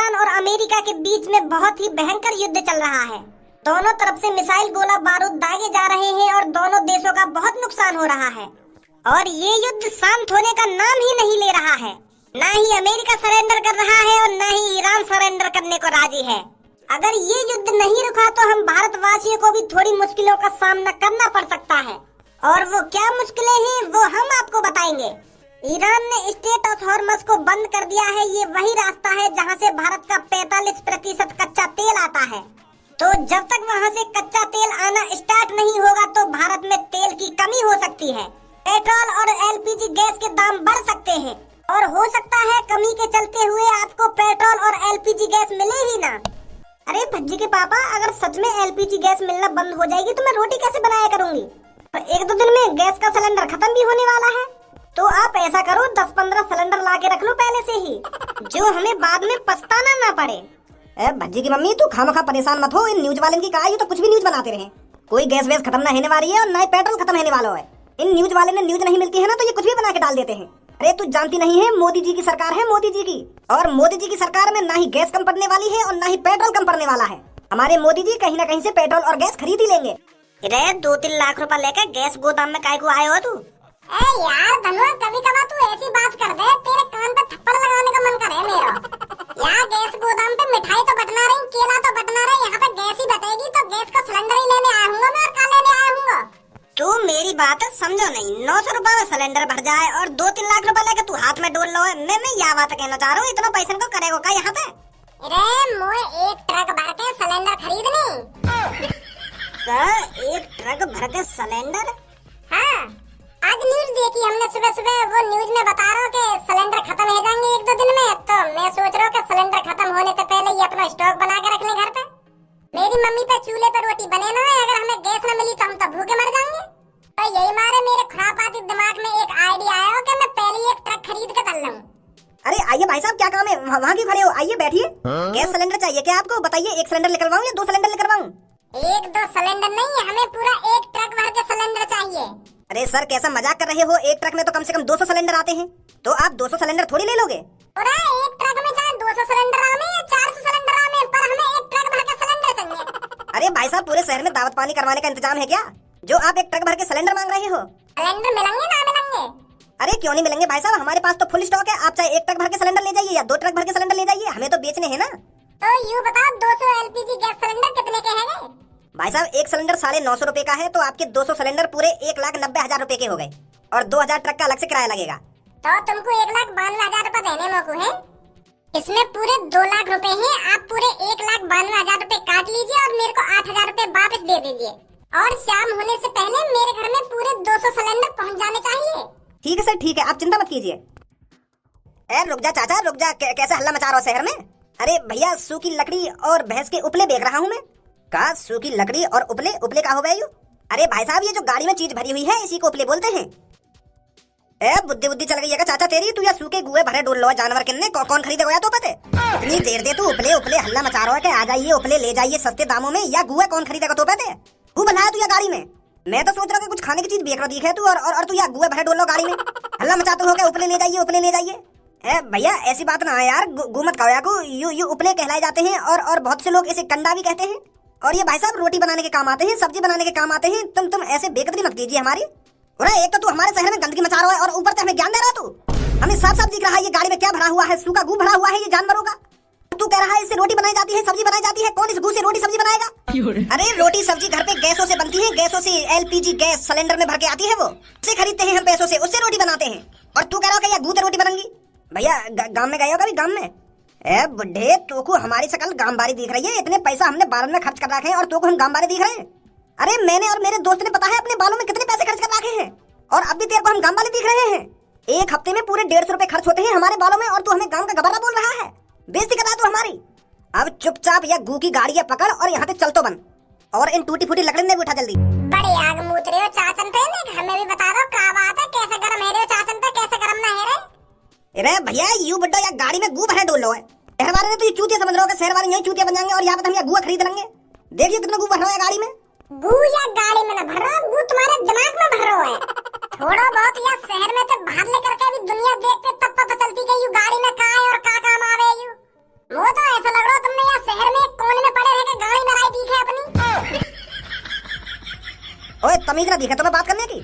Iran और America के बीच में बहुत ही भयंकर युद्ध चल रहा है। दोनों तरफ से मिसाइल गोला बारूद दागे जा रहे हैं और दोनों देशों का बहुत नुकसान हो रहा है। और ये युद्ध शांत होने का नाम ही नहीं ले रहा है। ना ही अमेरिका सरेंडर कर रहा है और ना ही ईरान सरेंडर करने को राजी है। अगर ये युद्ध नहीं रुका तो हम भारतवासियों को भी थोड़ी मुश्किलों का सामना करना पड़ सकता है। और वो क्या मुश्किलें हैं वो हम आपको बताएंगे। ईरान ने स्ट्रेट ऑफ हॉर्मज को बंद कर दिया है। ये वही रास्ता है जहां से भारत का 45% कच्चा तेल आता है। तो जब तक वहां से कच्चा तेल आना स्टार्ट नहीं होगा तो भारत में तेल की कमी हो सकती है। पेट्रोल और एलपीजी गैस के दाम बढ़ सकते हैं और हो सकता है कमी के चलते हुए आपको पेट्रोल और एलपीजी गैस मिले ही ना। अरे भज्जी के पापा, अगर सच में एलपीजी गैस मिलना बंद हो जाएगी तो मैं रोटी कैसे बनाया करूंगी? एक दो दिन में गैस का सिलेंडर खत्म भी होने वाला है। तो आप ऐसा करो, 10-15 सिलेंडर ला के रख लो पहले से ही, जो हमें बाद में पछताना ना पड़े। भज्जी की मम्मी, तू खामखा परेशान मत हो। इन न्यूज वाले की कहा, तो कुछ भी न्यूज बनाते रहे। कोई गैस वैस खत्म ना होने वाली है और ना ही पेट्रोल खत्म होने वाला है। इन न्यूज वाले ने न्यूज नहीं मिलती है ना तो ये कुछ भी बना के डाल देते हैं। अरे तू जानती नहीं है, मोदी जी की सरकार है, मोदी जी की। और मोदी जी की सरकार में ना ही गैस कम पड़ने वाली है और ना ही पेट्रोल कम पड़ने वाला है। हमारे मोदी जी कहीं ना कहीं से पेट्रोल और गैस खरीद ही लेंगे। 2-3 लाख रुपए लेकर गैस गोदाम में काय को आए हो तू? यार धनुआ, कभी कभार तू ऐसी बात कर दे, तेरे कान पे थप्पड़ लगाने का मन करे मेरा। यहाँ गैस गोदाम पे मिठाई तो बटना रही, केला तो बटना रही, यहाँ पे गैस ही बटेगी तो गैस का सिलेंडर ही लेने आया हूँ मैं और का लेने आया हूँ। तू मेरी बात समझो नहीं। 900 रुपए में सिलेंडर भर जाए और 2-3 लाख रुपए लेकर तू हाथ में डोल लो है। मैं यह बात कहना चाह रहा हूँ, इतना पैसा को करेगा का यहाँ पे? अरे मोए एक ट्रक भर के सिलेंडर खरीदनी। एक ट्रक भर के सिलेंडर? हाँ, आज न्यूज देखी हमने सुबह सुबह। वो न्यूज में बता रहा हूँ कि सिलेंडर खत्म हो जाएंगे 1-2 दिन में। तो मैं सोच रहा हूँ कि सिलेंडर खत्म होने से पहले ये अपना स्टॉक बना के रख लें घर पे। मेरी मम्मी पे चूल्हे पर रोटी बने ना है, अगर हमें गैस न मिली तो हम तो भूखे मर जाएंगे। तो यही मारे मेरे खुरापाती दिमाग में एक आइडिया आया हो कि मैं पहले एक ट्रक खरीद के चल लूं। अरे आइए भाई साहब, क्या काम है? वहाँ क्यों खड़े हो? आइए बैठिए। गैस सिलेंडर चाहिए क्या आपको? बताइए, 1 सिलेंडर निकलवाऊं या 2 सिलेंडर निकलवाऊं? 1-2 सिलेंडर नहीं, हमें पूरा 1 ट्रक भर के सिलेंडर चाहिए। अरे सर, कैसा मजाक कर रहे हो? 1 ट्रक में तो कम से कम 200 सिलेंडर आते हैं। तो आप 200 सिलेंडर थोड़ी ले लोगे? पूरा 1 ट्रक में चाहे 200 सिलेंडर आवे या 400 सिलेंडर आवे, पर हमें 1 ट्रक भर के सिलेंडर चाहिए। अरे भाई साहब, पूरे शहर में दावत पानी करवाने का इंतजाम है क्या, जो आप 1 ट्रक भर के सिलेंडर मांग रहे हो? सिलेंडर मिलेंगे ना मिलेंगे? अरे क्यों नहीं मिलेंगे भाई साहब, हमारे पास तो फुल स्टॉक है। आप चाहे 1 ट्रक भर के सिलेंडर ले जाइए या 2 ट्रक भर के सिलेंडर ले जाइए, हमें तो बेचने हैं ना। तो यूँ बताओ, 200 एलपीजी गैस सिलेंडर कितने के हैं? भाई साहब, 1 सिलेंडर 950 रुपए का है, तो आपके 200 सिलेंडर पूरे 1,90,000 रुपए के हो गए और 2000 ट्रक का अलग से किराया लगेगा। तो तुमको 1,92,000 रुपए देने मोकू है। इसमें पूरे 2 लाख रुपए हैं। आप पूरे 1,92,000 रुपए काट लीजिए और मेरे को 8,000 रुपए वापस दे दीजिए। और शाम होने से पहले मेरे घर में पूरे 200 सिलेंडर पहुंच जाने चाहिए। ठीक है सर, ठीक है, आप चिंता मत कीजिए। रुक जा चाचा, रुक जा। कैसे हल्ला मचा रहा हो शहर में? अरे भैया, सूखी लकड़ी और भैंस के उपले देख रहा हूँ मैं। का सूखी लकड़ी और उपले? उपले का हो गए यू? अरे भाई साहब, ये जो गाड़ी में चीज भरी हुई है इसी को उपले बोलते हैं। बुद्धि बुद्धि चल गई है चाचा तेरी। तू या सूखे गुए भरे डोल लो जानवर किन्ने कौन खरीदेगा तो पते? इतनी देर दे तू उपले उपले हल्ला मचा रहा है कि आ जाइए उपले ले जाइए सस्ते दामों में, या गुआ कौन खरीदेगा तो पते? तू बनाया तू या गाड़ी में? मैं तो सोच रहा हूँ कुछ खाने की चीज बेच रहा दिखे तू, और तू या गुए भरे डोल लो गाड़ी में। हल्ला मचाते हो क्या उपले ले जाइए उपले ले जाइए? भैया ऐसी बात ना है यार, गु मत कहो को। यू उपले कहलाए जाते हैं और बहुत से लोग इसे कंडा भी कहते हैं। और ये भाई साहब रोटी बनाने के काम आते हैं, सब्जी बनाने के काम आते हैं। तुम ऐसे बेकदरी मत कीजिए हमारी। एक तो तू हमारे शहर में गंदगी मचा रहा है और ऊपर से हमें ज्ञान दे रहा है तू। हमें साफ साफ दिख रहा है ये गाड़ी में क्या भरा हुआ है, सूखा गू भरा हुआ है ये जानवरों का। तू कह रहा है इससे रोटी बनाई जाती है, सब्जी बनाई जाती है। कौन इस गू से रोटी सब्जी बनाएगा? अरे रोटी सब्जी घर पे गैसों से बनती है, गैसों से एलपीजी गैस सिलेंडर में भर के आती है, वो से खरीदते हैं हम पैसों से, उससे रोटी बनाते हैं। और तू कह रहा है गू से रोटी बनेंगी? भैया गांव में गए हो कभी? गांव में बुढ़े तो को हमारी शकल गांव-बारी दिख रही है। इतने पैसा हमने बालों में खर्च कर रखे हैं और तो को हम गांव-बारी दिख रहे हैं। अरे मैंने और मेरे दोस्त ने पता है अपने बालों में कितने पैसे खर्च कर रखे हैं, और अब भी तेरे को हम गांव वाले दिख रहे हैं। 1 हफ्ते में पूरे 150 रुपए खर्च होते हैं हमारे बालों में और तू हमें गांव का गबरा बोल रहा है। बेइज्जती कर रहा है तू हमारी। अब चुपचाप या गू की गाड़ी पकड़ और यहाँ से चल तो बन, और इन टूटी फूटी लकड़ी में उठा जल्दी। बड़ी आग मूत रहे हो चाचन पे, हमें भी बता दो क्या बात है, कैसे गरम है रे चाचन पे, कैसे गरम ना है रे? अरे भैया यू बुड्ढा या गाड़ी में गू भरे डोल लो है। शहर वाले ने तो ये चूतिया समझ रहे हो कि शहर वाले यही चूतिया बन जाएंगे और यहाँ पे हम यहाँ गुआ खरीद लेंगे। देखिए कितना गू भर रहा है गाड़ी में। गू या गाड़ी में ना भर रहा, गू तुम्हारे दिमाग में भर रहा है। थोड़ा बहुत या शहर में तो बाहर लेकर के भी दुनिया देख के तब पता चलती कि यू गाड़ी में का है और का काम आवे यू। वो तो ओए तमीज ना दिखे तुम्हें बात करने की।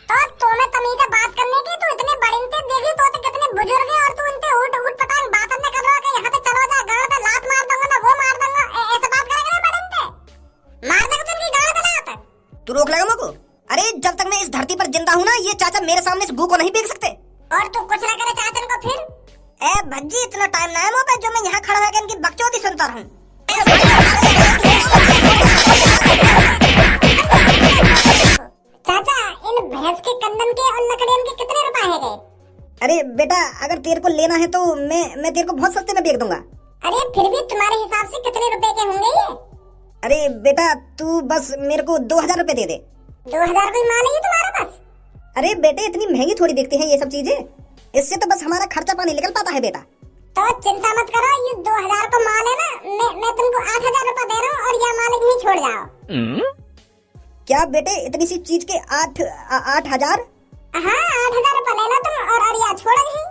तो तुम्हें तमीज है बात करने की? तू इतने बड़े इंते देवी तो कितने बुजुर्ग है और तू इनते उठ पटांग बात न कर रहा है कि यहाँ पे चलो जा गाड़ पे लात मार दूंगा ना वो मार दूंगा। ऐसे बात करेगा ना बड़े इंते मार देगा तुमकी गाड़ पे लात। तू रोक लेगा मुझको? अरे जब तक मैं इस धरती पर जिंदा हूँ ना ये चाचा मेरे सामने इस गू को नहीं फेंक सकते। और तू कुछ ना करे चाचन को फिर? ए भज्जी इतना टाइम ना है मुंह पे जो मैं यहाँ खड़ा होकर इनकी बकचोदी सुनता रहूं। चाचा इन भैंस के कंदन के और लकड़ियन के कितने रुपए है गए? अरे बेटा अगर तेरे को लेना है तो मैं तेरे को बहुत सस्ते में बेच दूंगा। अरे फिर भी तुम्हारे हिसाब से कितने रुपए के होंगे ये? अरे बेटा तू बस मेरे को 2000 रुपए दे दे। 2000 कोई माल है तुम्हारे पास? अरे बेटे इतनी महंगी थोड़ी दिखती है ये सब चीजें, इससे तो बस हमारा खर्चा पानी निकल पाता है बेटा। तो चिंता मत करो, ये 2000 को माल है ना, मैं तुमको 8000 रुपए दे रहा हूँ और यह माल यहीं छोड़ जाओ। क्या बेटे इतनी सी चीज के 8,000? हाँ 8000 रुपए लेना तुम और अड़िया छोड़ दी।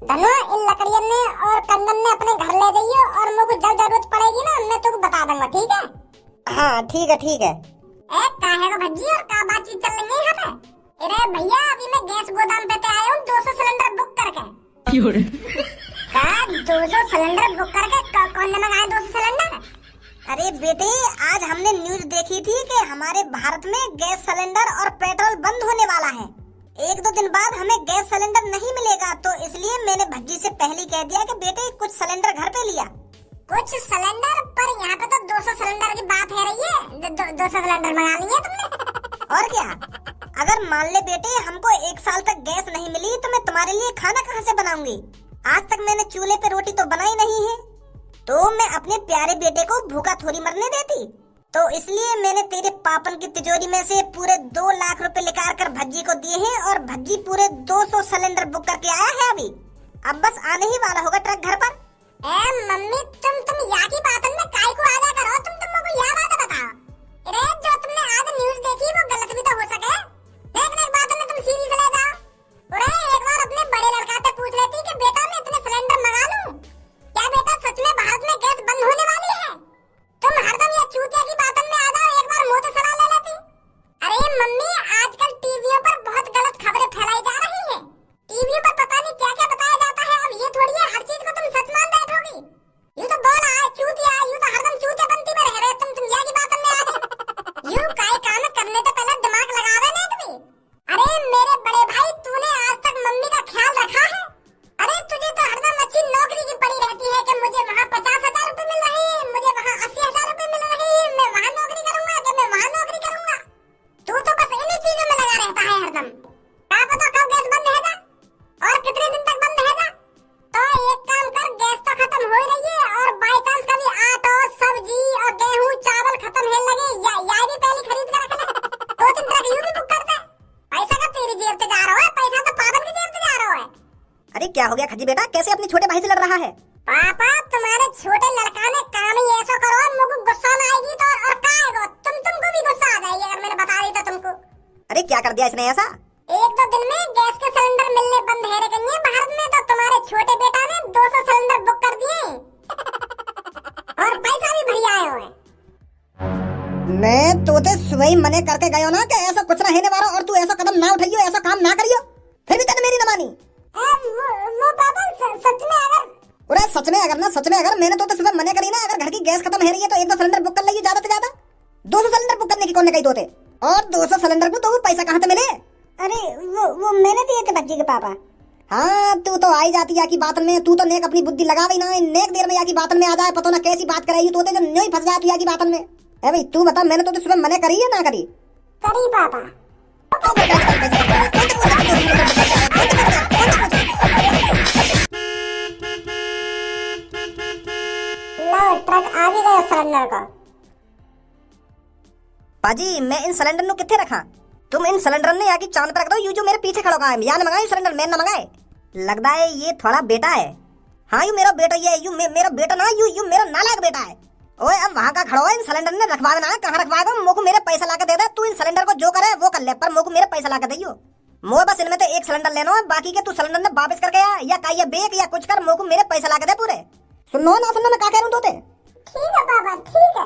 धनो इन लकड़ियन ने और कंदन ने अपने घर ले जाइयो और मुझे जब जरूरत पड़ेगी ना मैं तुमको बता दूंगा, ठीक है? हाँ ठीक है ठीक है। काहे को भज्जी और का बातचीत चल रही है यहाँ पे? अरे भैया अभी मैं गैस गोदाम पे आया हूँ 200 सिलेंडर बुक करके। 200 सिलेंडर बुक करके कौन ने मंगाया 200 सिलेंडर? अरे बेटे आज हमने न्यूज देखी थी कि हमारे भारत में गैस सिलेंडर और पेट्रोल बंद होने वाला है। 1-2 दिन बाद हमें गैस सिलेंडर नहीं मिलेगा, तो इसलिए मैंने भज्जी से पहले ही कह दिया कि बेटे कुछ सिलेंडर घर पे लिया। कुछ सिलेंडर? पर यहाँ पे तो 200 सिलेंडर की बात है रही है। 200 सिलेंडर मंगा लिए तुमने? और क्या, अगर मान ले बेटे हमको 1 साल तक गैस नहीं मिली तो मैं तुम्हारे लिए खाना कहाँ से बनाऊंगी? आज तक मैंने चूल्हे पे रोटी तो बनाई नहीं है, तो मैं अपने प्यारे बेटे को भूखा थोड़ी मरने देती। तो इसलिए मैंने तेरे पापन की तिजोरी में से पूरे 2 लाख रुपए निकाल कर भज्जी को दिए हैं और भज्जी पूरे 200 सिलेंडर बुक करके आया है अभी। अब बस आने ही वाला होगा ट्रक घर पर। मम्मी तुम यहाँ की बातन में काय को आजा करो, तुम मुझे यह बात बताओ। अरे जो तुमने आज न्यूज देखी वो गलत भी तो हो सके, लेकिन एक बात में तुम सीरियस ले जाओ। अरे एक बार अपने बड़े लड़का से पूछ लेती कि बेटा मैं इतने सिलेंडर मंगा लूं, क्या बेटा सच में भारत में गैस बंद होने वाली है? तुम हरदम ये चूतिया की बातन में आ जाओ, एक बार मुंह से सलाह ले लेती। अरे मम्मी आजकल टीवियों पर बहुत गलत खबरें फैलाई जा रही है। टीवियों पर पता नहीं क्या क्या बताया जाता है। अब ये थोड़ी है हर चीज को तुम सच मान बैठोगी। यूं तो बोला है चूतिया, यूं तो हरदम चूतिया बनती में रह रहे तुम यहाँ की बातन में आ गए। यूं काय काम करने से पहले दिमाग लगावे नहीं तुम्हें? अरे मेरे बड़े भाई तूने आज तक मम्मी का ख्याल रखा है? अरे तुझे तो हरदम अच्छी नौकरी की पड़ी रहती है कि मुझे वहाँ 50,000 रुपए मिल रहे हैं, मुझे वहाँ 80,000 रुपए मिल रहे हैं, मैं वहाँ नौकरी करूंगा कि मैं वहाँ नौकरी करूंगा। तू तो बस इन्हीं चीजों में लगा रहता है हरदम। क्या पता कब गैस बंद रहेगा और कितने दिन तक बंद रहेगा। तो एक काम कर, गैस तो खत्म हो ही रही है और बाई चांस कभी आटा सब्जी और गेहूं चावल खत्म है लगे या भी पहले खरीद कर रख ले। 2-3 ट्रक यूं भी बुक कर दे। पैसा का तेरी जेब से जा रहा है, पैसा तो पागल की जेब से जा रहा है। अरे क्या हो गया खजी बेटा, कैसे अपने छोटे भाई से लड़ रहा है? पापा तुम्हारे छोटे लड़का ने काम ही ऐसा करो मुझे गुस्सा ना आएगी तो और का आएगा तुमको भी गुस्सा आ जाएगी अगर मैंने बता दी तो तुमको। अरे क्या कर दिया इसने ऐसा? 1-2 दिन में गैस के सिलेंडर मिलने बंद है रखेंगे भारत में, तो तुम्हारे छोटे बेटा ने 200 सिलेंडर बुक कर दिए और पैसा भी भरी आए हुए। मैं तो सुबह ही मने करके गयो ना कि ऐसा कुछ ना होने वाला और तू ऐसा कदम ना उठाइयो, ऐसा काम ना करियो, फिर भी तने मेरी न मानी। वो पापा सच में अगर मैंने तो सुबह मने करी ना, अगर घर की गैस खत्म है रही है तो 1-2 सिलेंडर बुक कर लियो ज्यादा से ज्यादा। 200 सिलेंडर बुक करने की कौन ने कही तोते? और 200 सिलेंडर को तो वो पैसा कहाँ से मिले? अरे वो मैंने दिए थे भज्जी के पापा। हाँ तू तो आई जाती या की बात में, तू तो नेक अपनी बुद्धि लगावे ना, नेक देर में या की बात में आ जाए, पता ना कैसी बात कराई तोते जब नहीं फंस जाए तू या की बात में। ए भाई तू बता मैंने तो सुबह मने करी है ना करी? करी पापा। ट्रक आ भी गया सिलेंडर का। पाजी मैं इन सिलेंडर नु किथे रखा? तुम इन सिलेंडर ने या की चांद पर रख दो, यू जो मेरे पीछे खड़ा है या न मंगाए सिलेंडर, मैं न मंगाए। लगता है ये थोड़ा बेटा है। हाँ यू मेरा बेटा, ये यू मेरा बेटा ना, यू मेरा नालायक बेटा है। ओए अब वहाँ का खड़ा हो, इन सिलेंडर ने रखवावे ना, कहाँ रखवाएगा? मोको मेरे पैसा ला के दे दे, तू इन सिलेंडर को जो करे वो कर ले, पर मोको मेरे पैसा ला के दियो। मोए बस इनमें तो 1 सिलेंडर लेना है, बाकी के तू सिलेंडर ने वापस करके या का ये बेक या कुछ कर, मोको मेरे पैसा ला के दे पूरे। सुनो ना सुनो मैं क्या कह रहा हूँ तोते? ठीक है पापा ठीक है।